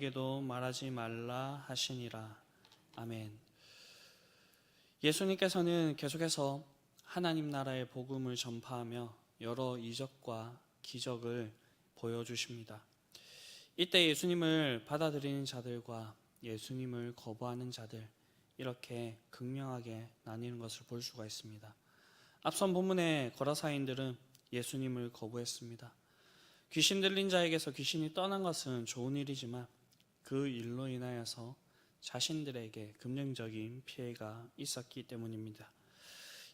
에게도 말하지 말라 하시니라. 아멘. 예수님께서는 계속해서 하나님 나라의 복음을 전파하며 여러 이적과 기적을 보여주십니다. 이때 예수님을 받아들이는 자들과 예수님을 거부하는 자들, 이렇게 극명하게 나뉘는 것을 볼 수가 있습니다. 앞선 본문의 거라사인들은 예수님을 거부했습니다. 귀신 들린 자에게서 귀신이 떠난 것은 좋은 일이지만 그 일로 인하여서 자신들에게 금전적인 피해가 있었기 때문입니다.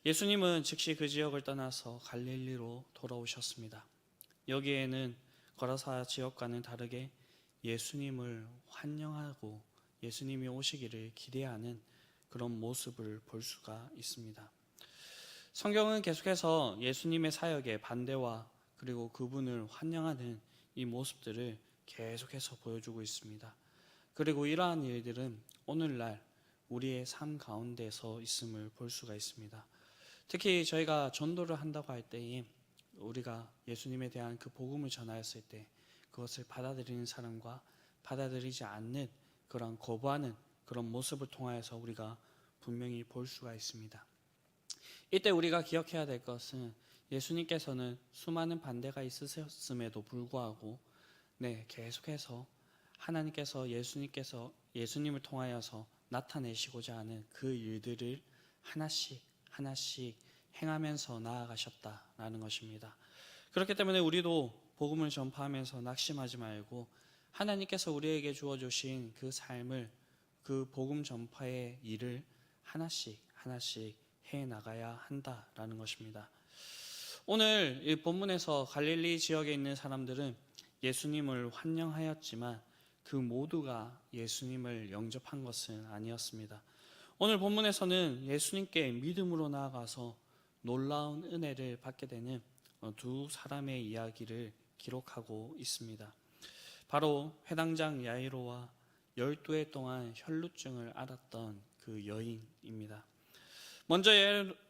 예수님은 즉시 그 지역을 떠나서 갈릴리로 돌아오셨습니다. 여기에는 거라사 지역과는 다르게 예수님을 환영하고 예수님이 오시기를 기대하는 그런 모습을 볼 수가 있습니다. 성경은 계속해서 예수님의 사역의 반대와 그리고 그분을 환영하는 이 모습들을 계속해서 보여주고 있습니다. 그리고 이러한 일들은 오늘날 우리의 삶 가운데서 있음을 볼 수가 있습니다. 특히 저희가 전도를 한다고 할 때에 우리가 예수님에 대한 그 복음을 전하였을 때 그것을 받아들이는 사람과 받아들이지 않는 그런 거부하는 그런 모습을 통하여서 우리가 분명히 볼 수가 있습니다. 이때 우리가 기억해야 될 것은 예수님께서는 수많은 반대가 있으셨음에도 불구하고 계속해서 하나님께서 예수님을 통하여서 나타내시고자 하는 그 일들을 하나씩 행하면서 나아가셨다라는 것입니다. 그렇기 때문에 우리도 복음을 전파하면서 낙심하지 말고 하나님께서 우리에게 주어주신 그 삶을, 그 복음 전파의 일을 하나씩 해나가야 한다라는 것입니다. 오늘 이 본문에서 갈릴리 지역에 있는 사람들은 예수님을 환영하였지만 그 모두가 예수님을 영접한 것은 아니었습니다. 오늘 본문에서는 예수님께 믿음으로 나아가서 놀라운 은혜를 받게 되는 두 사람의 이야기를 기록하고 있습니다. 바로 회당장 야이로와 12해 동안 혈루증을 앓았던 그 여인입니다. 먼저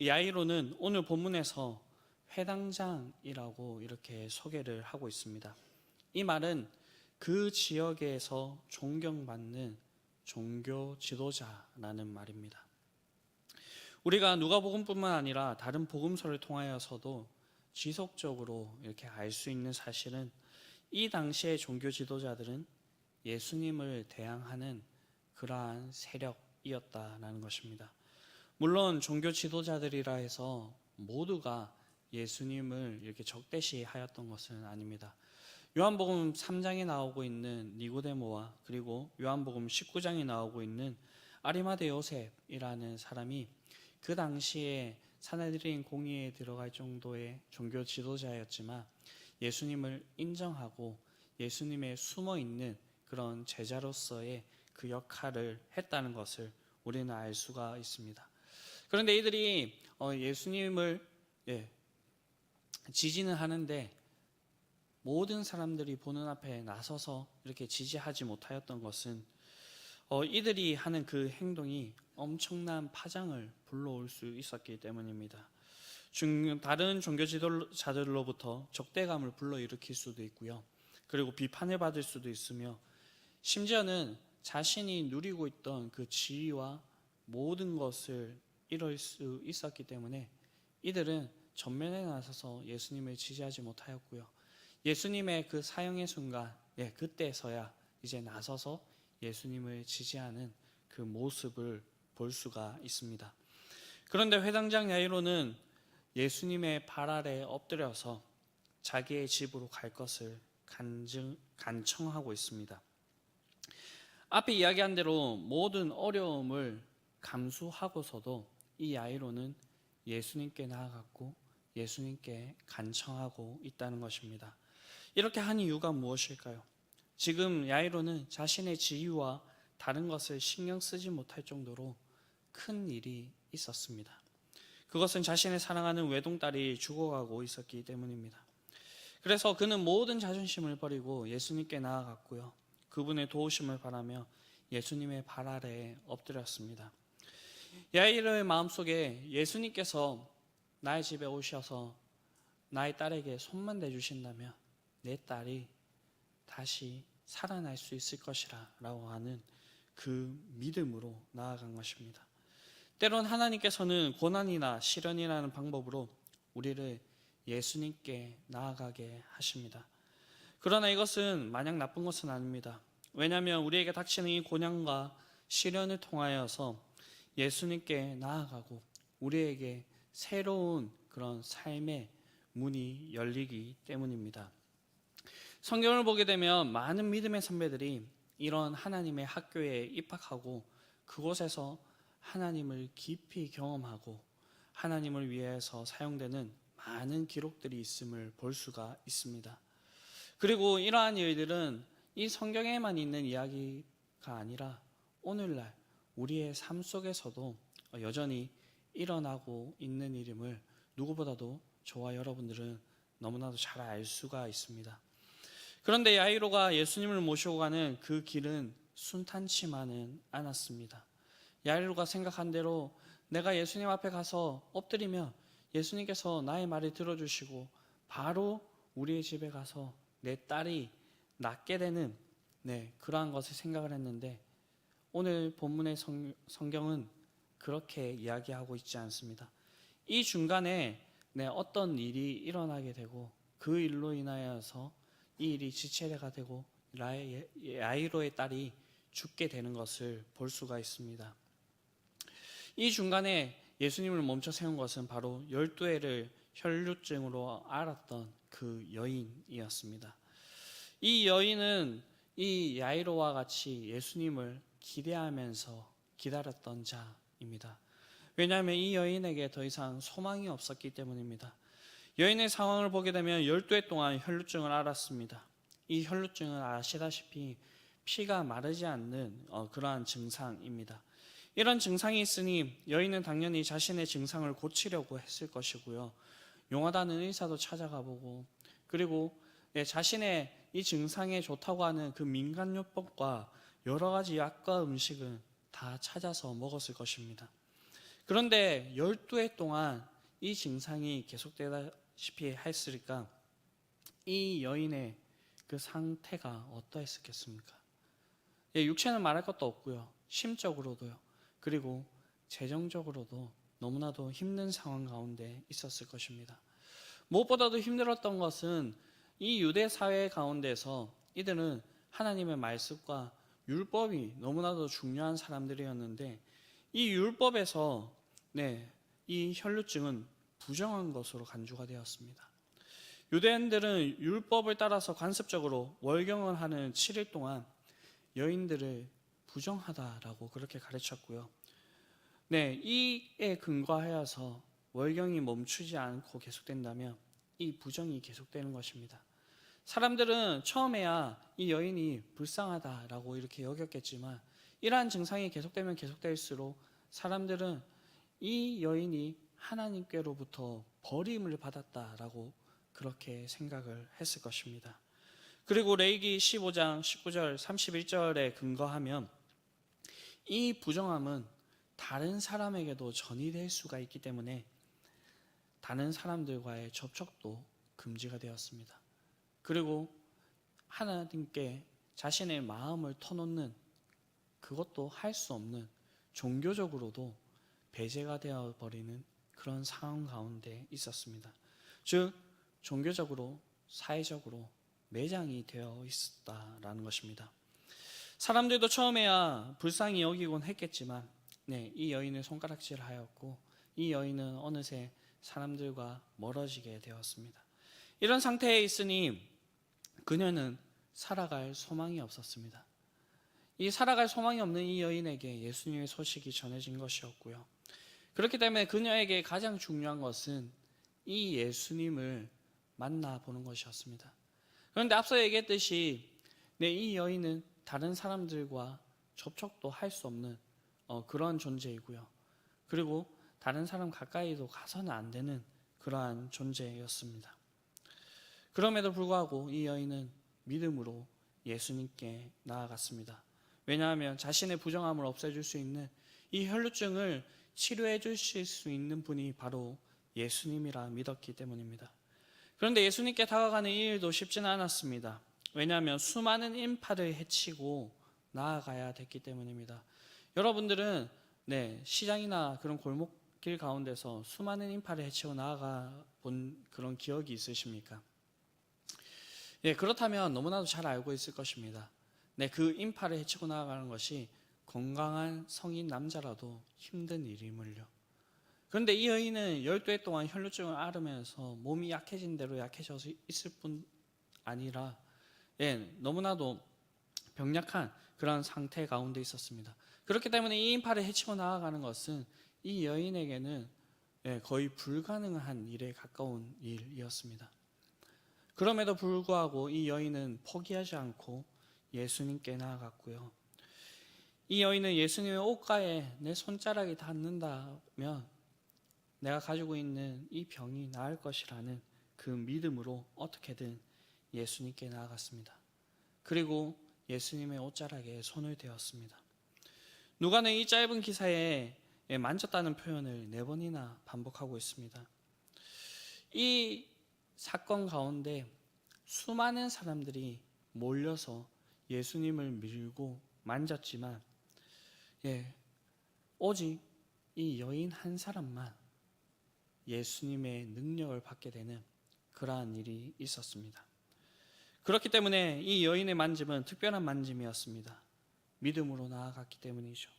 야이로는 오늘 본문에서 회당장이라고 이렇게 소개를 하고 있습니다. 이 말은 그 지역에서 존경받는 종교 지도자라는 말입니다. 우리가 누가복음뿐만 아니라 다른 복음서를 통하여서도 지속적으로 이렇게 알 수 있는 사실은 이 당시의 종교 지도자들은 예수님을 대항하는 그러한 세력이었다라는 것입니다. 물론 종교 지도자들이라 해서 모두가 예수님을 이렇게 적대시하였던 것은 아닙니다. 요한복음 3장에 나오고 있는 니고데모와 그리고 요한복음 19장에 나오고 있는 아리마대 요셉이라는 사람이 그 당시에 사내들인 공의에 들어갈 정도의 종교 지도자였지만 예수님을 인정하고 예수님의 숨어있는 그런 제자로서의 그 역할을 했다는 것을 우리는 알 수가 있습니다. 그런데 이들이 예수님을 지지는 하는데 모든 사람들이 보는 앞에 나서서 이렇게 지지하지 못하였던 것은 이들이 하는 그 행동이 엄청난 파장을 불러올 수 있었기 때문입니다. 다른 종교 지도자들로부터 적대감을 불러일으킬 수도 있고요. 그리고 비판을 받을 수도 있으며 심지어는 자신이 누리고 있던 그 지위와 모든 것을 잃을 수 있었기 때문에 이들은 전면에 나서서 예수님을 지지하지 못하였고요. 예수님의 그 사형의 순간, 그때서야 이제 나서서 예수님을 지지하는 그 모습을 볼 수가 있습니다. 그런데 회당장 야이로는 예수님의 발 아래에 엎드려서 자기의 집으로 갈 것을 간청하고 있습니다. 앞에 이야기한 대로 모든 어려움을 감수하고서도 이 야이로는 예수님께 나아갔고 예수님께 간청하고 있다는 것입니다. 이렇게 한 이유가 무엇일까요? 지금 야이로는 자신의 지위와 다른 것을 신경 쓰지 못할 정도로 큰 일이 있었습니다. 그것은 자신의 사랑하는 외동딸이 죽어가고 있었기 때문입니다. 그래서 그는 모든 자존심을 버리고 예수님께 나아갔고요. 그분의 도우심을 바라며 예수님의 발 아래에 엎드렸습니다. 야이로의 마음속에 예수님께서 나의 집에 오셔서 나의 딸에게 손만 대주신다면 내 딸이 다시 살아날 수 있을 것이라 라고 하는 그 믿음으로 나아간 것입니다. 때론 하나님께서는 고난이나 시련이라는 방법으로 우리를 예수님께 나아가게 하십니다. 그러나 이것은 마냥 나쁜 것은 아닙니다. 왜냐하면 우리에게 닥치는 이 고난과 시련을 통하여서 예수님께 나아가고 우리에게 새로운 그런 삶의 문이 열리기 때문입니다. 성경을 보게 되면 많은 믿음의 선배들이 이런 하나님의 학교에 입학하고 그곳에서 하나님을 깊이 경험하고 하나님을 위해서 사용되는 많은 기록들이 있음을 볼 수가 있습니다. 그리고 이러한 일들은 이 성경에만 있는 이야기가 아니라 오늘날 우리의 삶 속에서도 여전히 일어나고 있는 일임을 누구보다도 저와 여러분들은 너무나도 잘 알 수가 있습니다. 그런데 야이로가 예수님을 모시고 가는 그 길은 순탄치만은 않았습니다. 야이로가 생각한 대로 내가 예수님 앞에 가서 엎드리면 예수님께서 나의 말을 들어주시고 바로 우리의 집에 가서 내 딸이 낫게 되는 그러한 것을 생각을 했는데 오늘 본문의 성경은 그렇게 이야기하고 있지 않습니다. 이 중간에 어떤 일이 일어나게 되고 그 일로 인하여서 이 일이 지체가 되고 야이로의 딸이 죽게 되는 것을 볼 수가 있습니다. 이 중간에 예수님을 멈춰 세운 것은 바로 12해를 혈루증으로 앓았던 그 여인이었습니다. 이 여인은 이 야이로와 같이 예수님을 기대하면서 기다렸던 자입니다. 왜냐하면 이 여인에게 더 이상 소망이 없었기 때문입니다. 여인의 상황을 보게 되면 12해 동안 혈루증을 앓았습니다. 이 혈루증은 아시다시피 피가 마르지 않는 그러한 증상입니다. 이런 증상이 있으니 여인은 당연히 자신의 증상을 고치려고 했을 것이고요. 용하다는 의사도 찾아가 보고 그리고 자신의 이 증상에 좋다고 하는 그 민간요법과 여러 가지 약과 음식은 다 찾아서 먹었을 것입니다. 그런데 12해 동안 이 증상이 계속되다시피 했으니까 이 여인의 그 상태가 어떠했겠습니까? 육체는 말할 것도 없고요. 심적으로도요. 그리고 재정적으로도 너무나도 힘든 상황 가운데 있었을 것입니다. 무엇보다도 힘들었던 것은 이 유대 사회 가운데서 이들은 하나님의 말씀과 율법이 너무나도 중요한 사람들이었는데 이 율법에서 이 혈루증은 부정한 것으로 간주가 되었습니다. 유대인들은 율법을 따라서 관습적으로 월경을 하는 7일 동안 여인들을 부정하다라고 그렇게 가르쳤고요. 이에 근거하여서 월경이 멈추지 않고 계속된다면 이 부정이 계속되는 것입니다. 사람들은 처음에야 이 여인이 불쌍하다라고 이렇게 여겼겠지만 이러한 증상이 계속되면 계속될수록 사람들은 이 여인이 하나님께로부터 버림을 받았다라고 그렇게 생각을 했을 것입니다. 그리고 레위기 15장 19절 31절에 근거하면 이 부정함은 다른 사람에게도 전이될 수가 있기 때문에 다른 사람들과의 접촉도 금지가 되었습니다. 그리고 하나님께 자신의 마음을 터놓는 그것도 할 수 없는 종교적으로도 배제가 되어버리는 그런 상황 가운데 있었습니다. 즉 종교적으로 사회적으로 매장이 되어 있었다라는 것입니다. 사람들도 처음에야 불쌍히 여기곤 했겠지만 이 여인을 손가락질하였고 이 여인은 어느새 사람들과 멀어지게 되었습니다. 이런 상태에 있으니 그녀는 살아갈 소망이 없었습니다. 이 살아갈 소망이 없는 이 여인에게 예수님의 소식이 전해진 것이었고요. 그렇기 때문에 그녀에게 가장 중요한 것은 이 예수님을 만나보는 것이었습니다. 그런데 앞서 얘기했듯이 이 여인은 다른 사람들과 접촉도 할 수 없는 그런 존재이고요. 그리고 다른 사람 가까이도 가서는 안 되는 그러한 존재였습니다. 그럼에도 불구하고 이 여인은 믿음으로 예수님께 나아갔습니다. 왜냐하면 자신의 부정함을 없애줄 수 있는 이 혈루증을 치료해 주실 수 있는 분이 바로 예수님이라 믿었기 때문입니다. 그런데 예수님께 다가가는 이 일도 쉽지는 않았습니다. 왜냐하면 수많은 인파를 해치고 나아가야 됐기 때문입니다. 여러분들은 시장이나 그런 골목길 가운데서 수많은 인파를 해치고 나아가 본 그런 기억이 있으십니까? 그렇다면 너무나도 잘 알고 있을 것입니다. 그 인파를 해치고 나아가는 것이 건강한 성인 남자라도 힘든 일임을요. 그런데 이 여인은 12해 동안 혈루증을 앓으면서 몸이 약해진 대로 약해져서 있을 뿐 아니라 너무나도 병약한 그런 상태 가운데 있었습니다. 그렇기 때문에 이 인파를 해치고 나아가는 것은 이 여인에게는 거의 불가능한 일에 가까운 일이었습니다. 그럼에도 불구하고 이 여인은 포기하지 않고 예수님께 나아갔고요. 이 여인은 예수님의 옷가에 내 손자락이 닿는다면 내가 가지고 있는 이 병이 나을 것이라는 그 믿음으로 어떻게든 예수님께 나아갔습니다. 그리고 예수님의 옷자락에 손을 대었습니다. 누가는 이 짧은 기사에 만졌다는 표현을 4번이나 반복하고 있습니다. 이 사건 가운데 수많은 사람들이 몰려서 예수님을 밀고 만졌지만 오직 이 여인 한 사람만 예수님의 능력을 받게 되는 그러한 일이 있었습니다. 그렇기 때문에 이 여인의 만짐은 특별한 만짐이었습니다. 믿음으로 나아갔기 때문이죠.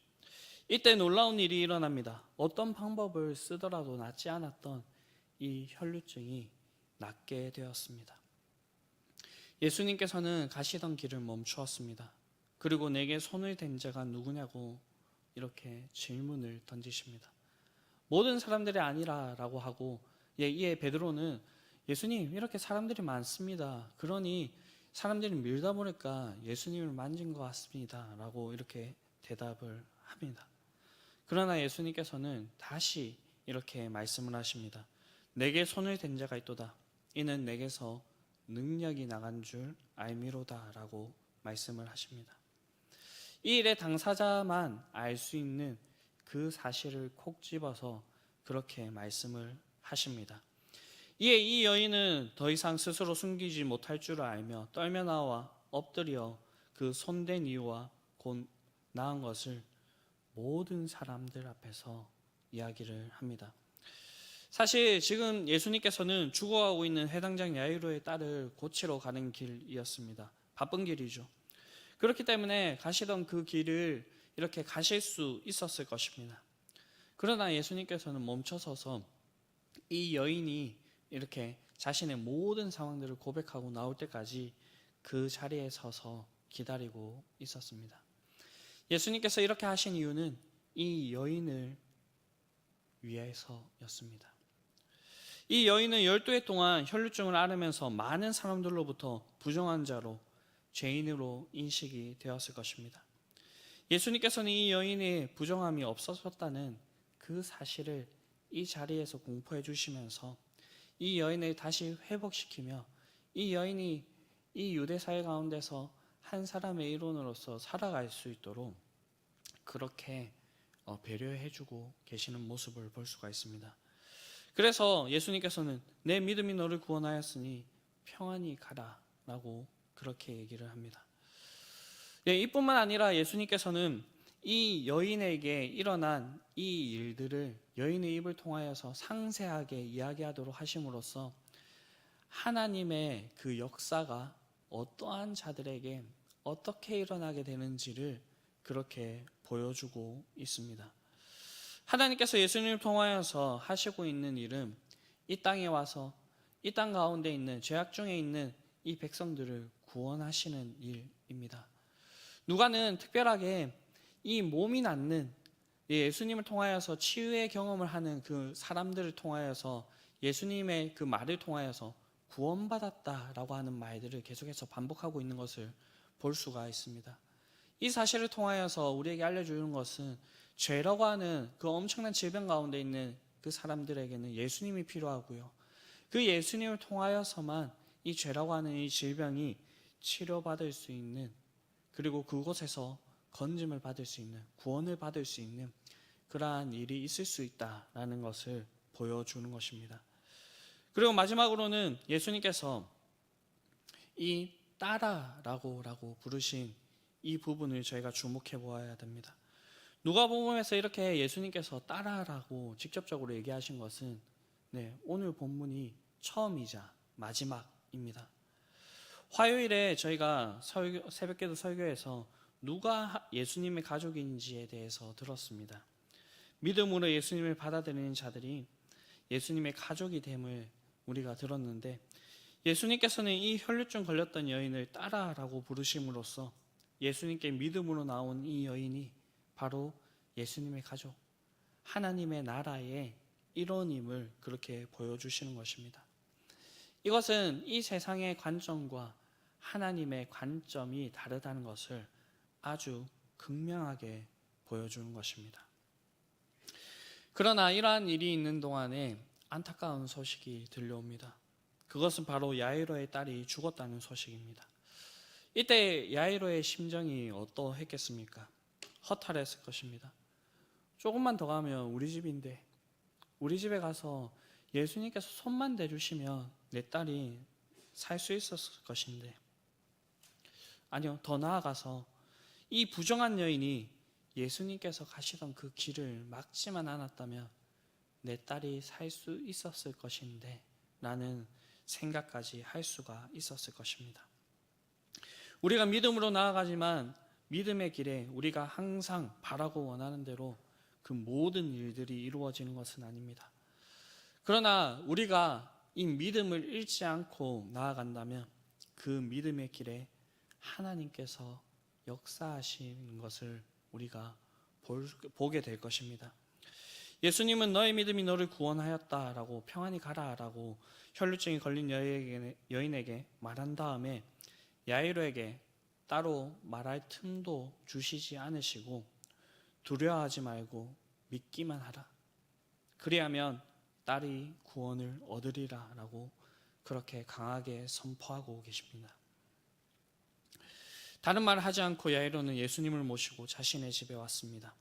이때 놀라운 일이 일어납니다. 어떤 방법을 쓰더라도 낫지 않았던 이 혈루증이 낫게 되었습니다. 예수님께서는 가시던 길을 멈추었습니다. 그리고 내게 손을 댄 자가 누구냐고 이렇게 질문을 던지십니다. 모든 사람들이 아니라라고 하고 이에 베드로는 예수님, 이렇게 사람들이 많습니다. 그러니 사람들이 밀다 보니까 예수님을 만진 것 같습니다. 라고 이렇게 대답을 합니다. 그러나 예수님께서는 다시 이렇게 말씀을 하십니다. 내게 손을 댄 자가 있도다. 이는 내게서 능력이 나간 줄 알미로다. 라고 말씀을 하십니다. 이 일의 당사자만 알 수 있는 그 사실을 콕 집어서 그렇게 말씀을 하십니다. 이에 이 여인은 더 이상 스스로 숨기지 못할 줄 알며 떨며 나와 엎드려 그 손댄 이유와 곧 나은 것을 모든 사람들 앞에서 이야기를 합니다. 사실 지금 예수님께서는 죽어가고 있는 해당장 야이로의 딸을 고치러 가는 길이었습니다. 바쁜 길이죠. 그렇기 때문에 가시던 그 길을 이렇게 가실 수 있었을 것입니다. 그러나 예수님께서는 멈춰서서 이 여인이 이렇게 자신의 모든 상황들을 고백하고 나올 때까지 그 자리에 서서 기다리고 있었습니다. 예수님께서 이렇게 하신 이유는 이 여인을 위해서였습니다. 이 여인은 12해 동안 혈루증을 앓으면서 많은 사람들로부터 부정한 자로 죄인으로 인식이 되었을 것입니다. 예수님께서는 이 여인의 부정함이 없어졌다는 그 사실을 이 자리에서 공포해 주시면서 이 여인을 다시 회복시키며 이 여인이 이 유대사회 가운데서 한 사람의 일원으로서 살아갈 수 있도록 그렇게 배려해 주고 계시는 모습을 볼 수가 있습니다. 그래서 예수님께서는 내 믿음이 너를 구원하였으니 평안히 가라 라고 그렇게 얘기를 합니다. 이뿐만 아니라 예수님께서는 이 여인에게 일어난 이 일들을 여인의 입을 통하여서 상세하게 이야기하도록 하심으로써 하나님의 그 역사가 어떠한 자들에게 어떻게 일어나게 되는지를 그렇게 보여주고 있습니다. 하나님께서 예수님을 통하여서 하시고 있는 일은 이 땅에 와서 이 땅 가운데 있는 죄악 중에 있는 이 백성들을 구원하시는 일입니다. 누가는 특별하게 이 몸이 낫는 예수님을 통하여서 치유의 경험을 하는 그 사람들을 통하여서 예수님의 그 말을 통하여서 구원받았다라고 하는 말들을 계속해서 반복하고 있는 것을 볼 수가 있습니다. 이 사실을 통하여서 우리에게 알려주는 것은 죄라고 하는 그 엄청난 질병 가운데 있는 그 사람들에게는 예수님이 필요하고요. 그 예수님을 통하여서만 이 죄라고 하는 이 질병이 치료받을 수 있는, 그리고 그곳에서 건짐을 받을 수 있는, 구원을 받을 수 있는 그러한 일이 있을 수 있다라는 것을 보여주는 것입니다. 그리고 마지막으로는 예수님께서 이 따라라고 부르신 이 부분을 저희가 주목해 보아야 됩니다. 누가복음에서 이렇게 예수님께서 따라라고 직접적으로 얘기하신 것은 오늘 본문이 처음이자 마지막입니다. 화요일에 저희가 새벽기도 설교에서 누가 예수님의 가족인지에 대해서 들었습니다. 믿음으로 예수님을 받아들이는 자들이 예수님의 가족이 됨을 우리가 들었는데, 예수님께서는 이 혈루증 걸렸던 여인을 따라라고 부르심으로써 예수님께 믿음으로 나온 이 여인이 바로 예수님의 가족, 하나님의 나라의 일원임을 그렇게 보여주시는 것입니다. 이것은 이 세상의 관점과 하나님의 관점이 다르다는 것을 아주 극명하게 보여주는 것입니다. 그러나 이러한 일이 있는 동안에 안타까운 소식이 들려옵니다. 그것은 바로 야이로의 딸이 죽었다는 소식입니다. 이때 야이로의 심정이 어떠했겠습니까? 허탈했을 것입니다. 조금만 더 가면 우리 집인데, 우리 집에 가서 예수님께서 손만 대주시면 내 딸이 살 수 있었을 것인데, 아니요, 더 나아가서 이 부정한 여인이 예수님께서 가시던 그 길을 막지만 않았다면 내 딸이 살 수 있었을 것인데 라는 생각까지 할 수가 있었을 것입니다. 우리가 믿음으로 나아가지만 믿음의 길에 우리가 항상 바라고 원하는 대로 그 모든 일들이 이루어지는 것은 아닙니다. 그러나 우리가 이 믿음을 잃지 않고 나아간다면 그 믿음의 길에 하나님께서 역사하시는 것을 우리가 보게 될 것입니다. 예수님은 너의 믿음이 너를 구원하였다라고 평안히 가라라고 혈루증이 걸린 여인에게 말한 다음에 야이로에게 따로 말할 틈도 주시지 않으시고 두려워하지 말고 믿기만 하라. 그리하면 딸이 구원을 얻으리라 라고 그렇게 강하게 선포하고 계십니다. 다른 말을 하지 않고 야이로는 예수님을 모시고 자신의 집에 왔습니다.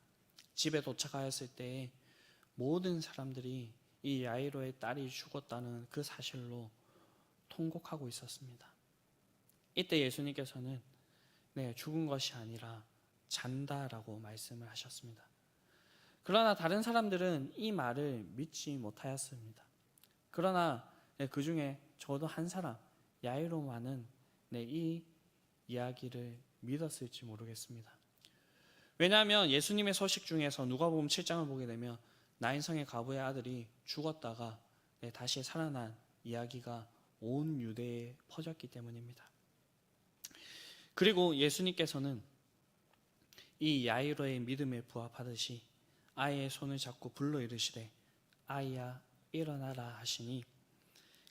집에 도착하였을 때 모든 사람들이 이 야이로의 딸이 죽었다는 그 사실로 통곡하고 있었습니다. 이때 예수님께서는 죽은 것이 아니라 잔다라고 말씀을 하셨습니다. 그러나 다른 사람들은 이 말을 믿지 못하였습니다. 그러나 그 중에 저도 한 사람, 야이로만은 이 이야기를 믿었을지 모르겠습니다. 왜냐하면 예수님의 소식 중에서 누가복음 7장을 보게 되면 나인성의 과부의 아들이 죽었다가 다시 살아난 이야기가 온 유대에 퍼졌기 때문입니다. 그리고 예수님께서는 이 야이로의 믿음에 부합하듯이 아이의 손을 잡고 불러 이르시되 아이야 일어나라 하시니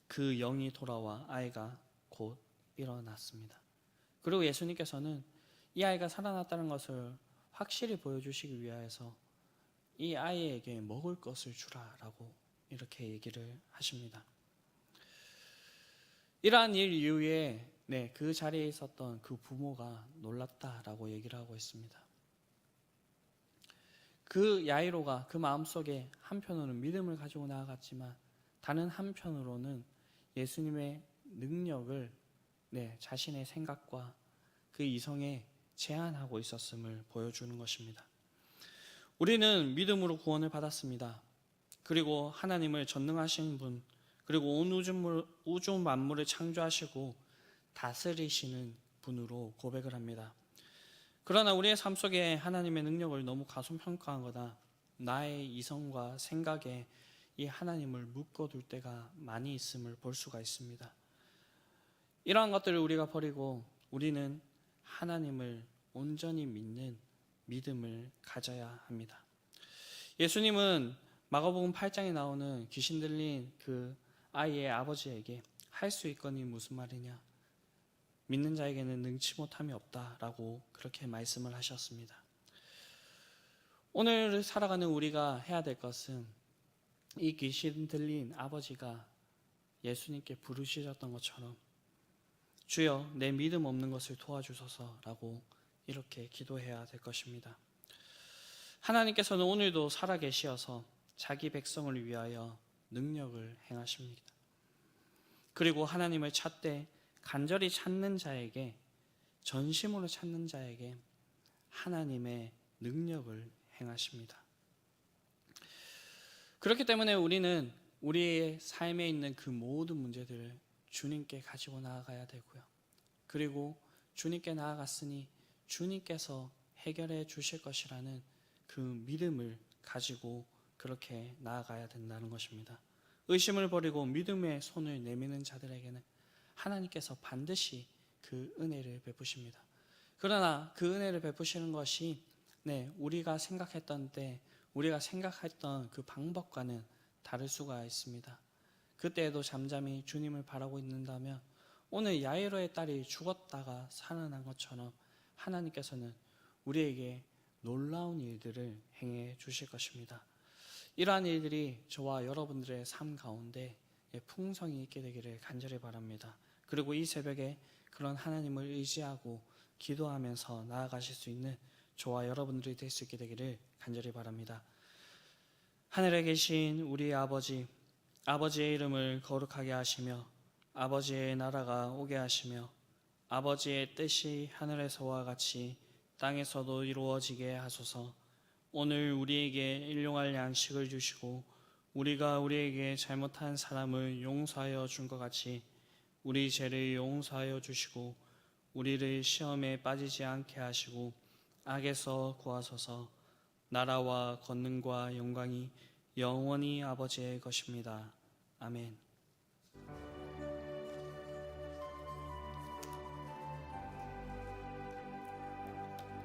그 영이 돌아와 아이가 곧 일어났습니다. 그리고 예수님께서는 이 아이가 살아났다는 것을 확실히 보여주시기 위하여서 이 아이에게 먹을 것을 주라라고 이렇게 얘기를 하십니다. 이러한 일 이후에 그 자리에 있었던 그 부모가 놀랐다라고 얘기를 하고 있습니다. 그 야이로가 그 마음속에 한편으로는 믿음을 가지고 나아갔지만 다른 한편으로는 예수님의 능력을 자신의 생각과 그 이성에 제한하고 있었음을 보여주는 것입니다. 우리는 믿음으로 구원을 받았습니다. 그리고 하나님을 전능하신 분, 그리고 온 우주 만물을 창조하시고 다스리시는 분으로 고백을 합니다. 그러나 우리의 삶 속에 하나님의 능력을 너무 과소평가하거나 나의 이성과 생각에 이 하나님을 묶어둘 때가 많이 있음을 볼 수가 있습니다. 이러한 것들을 우리가 버리고 우리는 하나님을 온전히 믿는 믿음을 가져야 합니다. 예수님은 마가복음 8장에 나오는 귀신 들린 그 아이의 아버지에게 할 수 있거니 무슨 말이냐, 믿는 자에게는 능치 못함이 없다라고 그렇게 말씀을 하셨습니다. 오늘 살아가는 우리가 해야 될 것은 이 귀신 들린 아버지가 예수님께 부르시셨던 것처럼 주여 내 믿음 없는 것을 도와주소서라고 이렇게 기도해야 될 것입니다. 하나님께서는 오늘도 살아계시어서 자기 백성을 위하여 능력을 행하십니다. 그리고 하나님을 찾되 간절히 찾는 자에게, 전심으로 찾는 자에게 하나님의 능력을 행하십니다. 그렇기 때문에 우리는 우리의 삶에 있는 그 모든 문제들을 주님께 가지고 나아가야 되고요. 그리고 주님께 나아갔으니 주님께서 해결해 주실 것이라는 그 믿음을 가지고 그렇게 나아가야 된다는 것입니다. 의심을 버리고 믿음의 손을 내미는 자들에게는 하나님께서 반드시 그 은혜를 베푸십니다. 그러나 그 은혜를 베푸시는 것이 우리가 생각했던 그 방법과는 다를 수가 있습니다. 그때에도 잠잠히 주님을 바라고 있는다면 오늘 야이로의 딸이 죽었다가 살아난 것처럼 하나님께서는 우리에게 놀라운 일들을 행해 주실 것입니다. 이러한 일들이 저와 여러분들의 삶 가운데 풍성이 있게 되기를 간절히 바랍니다. 그리고 이 새벽에 그런 하나님을 의지하고 기도하면서 나아가실 수 있는 저와 여러분들이 될 수 있게 되기를 간절히 바랍니다. 하늘에 계신 우리 아버지, 아버지의 이름을 거룩하게 하시며 아버지의 나라가 오게 하시며 아버지의 뜻이 하늘에서와 같이 땅에서도 이루어지게 하소서. 오늘 우리에게 일용할 양식을 주시고 우리가 우리에게 잘못한 사람을 용서하여 준 것 같이 우리 죄를 용서하여 주시고 우리를 시험에 빠지지 않게 하시고 악에서 구하소서. 나라와 권능과 영광이 영원히 아버지의 것입니다. 아멘.